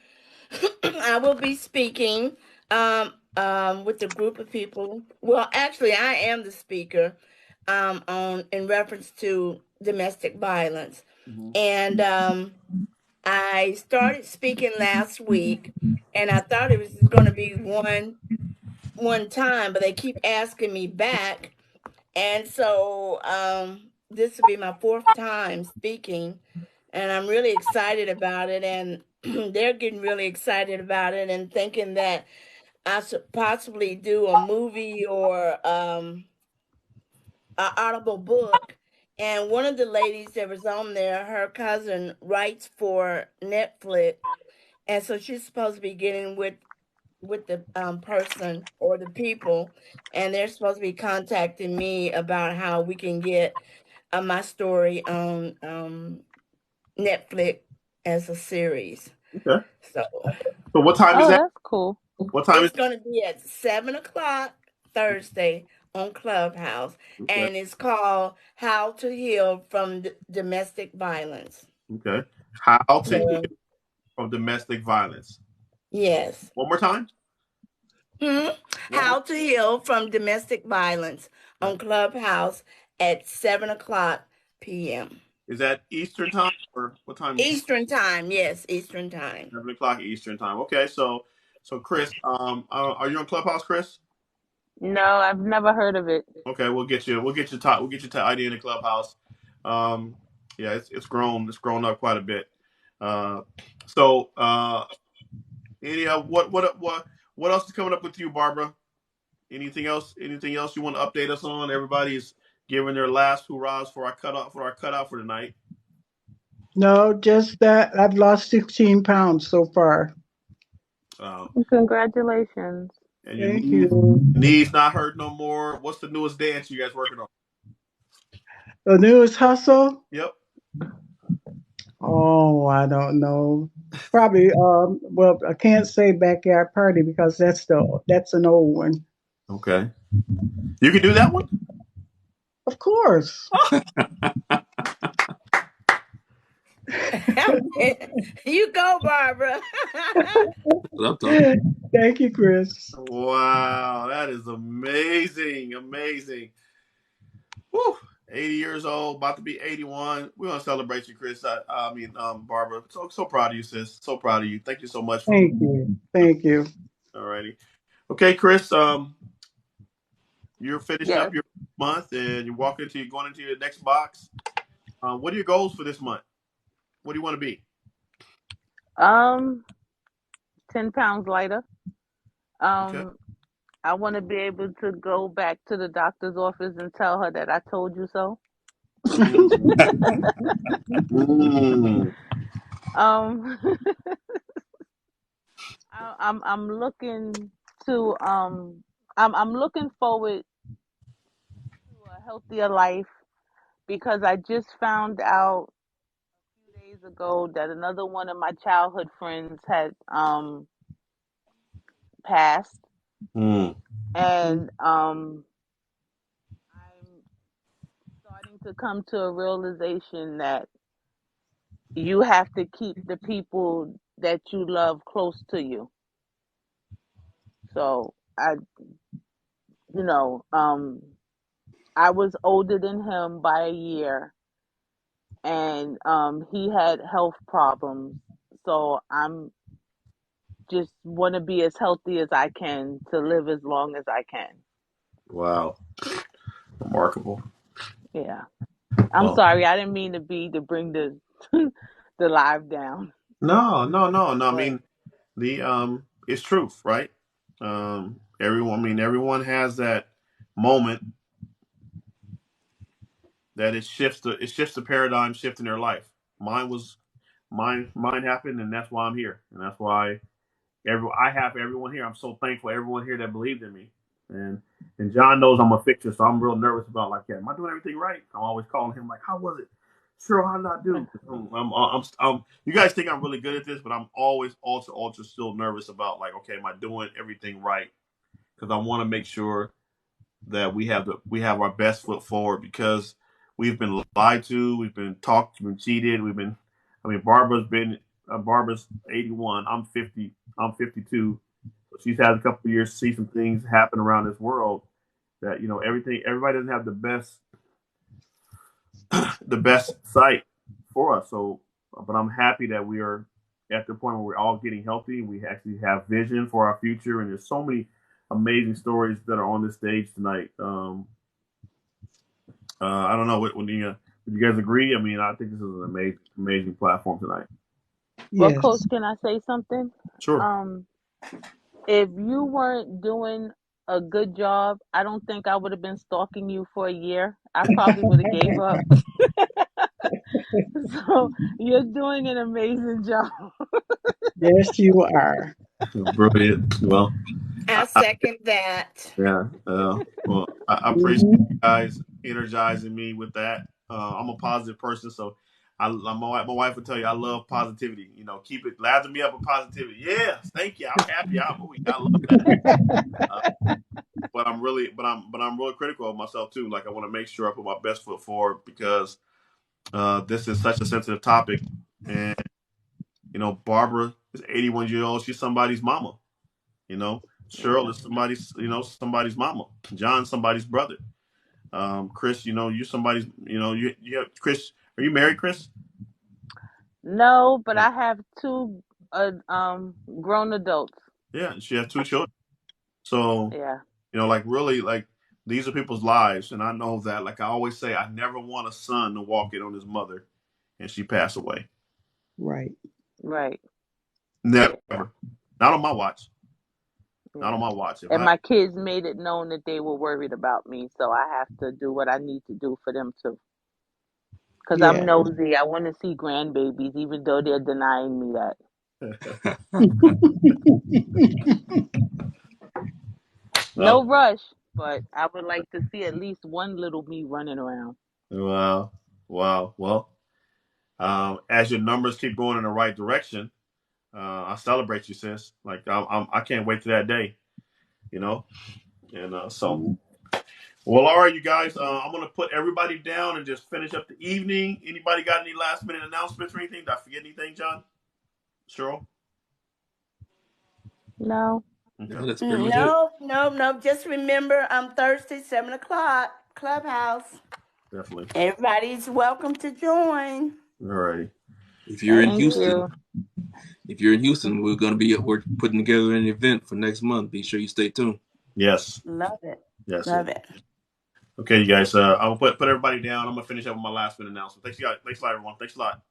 I will be speaking with a group of people. Well, actually, I am the speaker. on in reference to domestic violence. Mm-hmm. And I started speaking last week, and I thought it was going to be one time, but they keep asking me back, and so this will be my fourth time speaking, and I'm really excited about it, and they're getting really excited about it, and thinking that I should possibly do a movie or an audible book. And one of the ladies that was on there, her cousin writes for Netflix, and so she's supposed to be getting with the person or the people, and they're supposed to be contacting me about how we can get my story on Netflix as a series. Okay. So So what time is Oh, that? that's cool. What time is it's going to be at 7 o'clock Thursday on Clubhouse, Okay. and it's called "How to Heal from Domestic Violence." Okay. How to heal So, from domestic violence. yes. One more time. Hmm? One more. How to Heal from Domestic Violence Okay. on Clubhouse at 7 o'clock p.m. Is that Eastern time or what time? Eastern time. Yes, Eastern time. 7 o'clock Eastern time. Okay. So Chris, are you on Clubhouse, Chris? No, I've never heard of it. Okay, we'll get you ID in the Clubhouse. Um, yeah, it's grown up quite a bit. Uh, so any what else is coming up with you, Barbara? Anything else? Anything else you want to update us on? Everybody's giving their last hurrahs for our cutout for tonight. No, just that I've lost 16 pounds so far. Congratulations. And your Thank knees you. knees not hurt no more. What's the newest dance you guys working on? The newest hustle? Yep. Oh, I don't know. Probably well, I can't say backyard party because that's an old one. Okay. You can do that one? Of course. You go, Barbara. What I'm talking. Thank you, Chris. Wow, that is amazing. Amazing. Whew. 80 years old, about to be 81. We're gonna celebrate you, Chris. Barbara. So proud of you, sis. So proud of you. Thank you so much for Thank you. Thank you. alrighty. Okay, Chris, you're finishing Yes. up your month and you're going into your next box. What are your goals for this month? What do you want to be? Um, 10 pounds lighter. Okay. I want to be able to go back to the doctor's office and tell her that I told you so. Mm. Mm. Um, I'm looking to I'm looking forward to a healthier life because I just found out a few days ago that another one of my childhood friends had passed, Mm. and I'm starting to come to a realization that you have to keep the people that you love close to you. So you know, I was older than him by a year, and he had health problems. So I'm just want to be as healthy as I can to live as long as I can. Wow. Remarkable. Yeah. I'm Well, sorry, I didn't mean to bring the the live down, no. I but mean, the it's truth, right? Everyone has that moment that it shifts the paradigm shift in their life. Mine happened, and that's why I'm here, and that's why I have everyone here. I'm so thankful everyone here that believed in me, and and John knows I'm a fixer, so I'm real nervous about like, yeah, am I doing everything right? I'm always calling him like, how was it? Sure, how did I do? You guys think I'm really good at this, but I'm always ultra still nervous about like, okay, am I doing everything right? Because I want to make sure that we have our best foot forward because we've been lied to, we've been talked, we've been cheated, Barbara's 81, I'm 50, I'm 52. So she's had a couple of years to see some things happen around this world that everybody doesn't have the best the best site for us. So, but I'm happy that we are at the point where we're all getting healthy. We actually have vision for our future, and there's so many amazing stories that are on this stage tonight. I don't know. Would you guys agree? I mean, I think this is an amazing platform tonight. Well, Coach, Yes. can I say something? Sure. If you weren't doing a good job, I don't think I would have been stalking you for a year. I probably would have gave up. So you're doing an amazing job. Yes, you are. Brilliant. Well, I second that. yeah. Well, I appreciate Hmm. you guys energizing me with that. I'm a positive person, so my wife would tell you I love positivity. You know, keep it lather me up with positivity. Yes, thank you. I'm happy. I love that. Uh, but I'm really critical of myself too. Like I want to make sure I put my best foot forward because this is such a sensitive topic, and you know, Barbara is 81 years old. She's somebody's mama. You know, Cheryl Yeah. is somebody's mama. John, somebody's brother. Chris, you know, you somebody's. You know, you have Chris. Are you married, Chris? No, but Yeah. I have two grown adults. Yeah, she has 2 children. So Yeah. you know, like really, like these are people's lives, and I know that. Like I always say, I never want a son to walk in on his mother, and she passed away. Right. Right. Never. Yeah. Not on my watch. Not on Yeah. my watch. If And I my kids made it known that they were worried about me, so I have to do what I need to do for them too. Because I'm Yeah. nosy. I want to see grandbabies, even though they're denying me that. well, No rush, but I would like to see at least one little me running around. wow, wow. Well, as your numbers keep going in the right direction, I celebrate you, sis. Like I can't wait to that day. You know, and well, all right, you guys. I'm gonna put everybody down and just finish up the evening. Anybody got any last minute announcements or anything? Did I forget anything, John? Cheryl? No. Okay, No, that's pretty much it. No. Just remember, Thursday, 7 o'clock, Clubhouse. definitely. Everybody's welcome to join. All righty. If you're in Thank Thank you. you. Houston, we're putting together an event for next month. Be sure you stay tuned. Yes. Love it. Yes. Love it. Okay, you guys. I'll put everybody down. I'm gonna finish up with my last minute announcement. Thanks, you guys. Thanks a lot, everyone. Thanks a lot.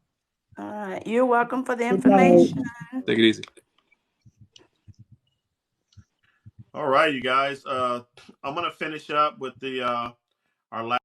All right. You're welcome for the Good night. information. Take it easy. All right, you guys. I'm gonna finish up with the our last.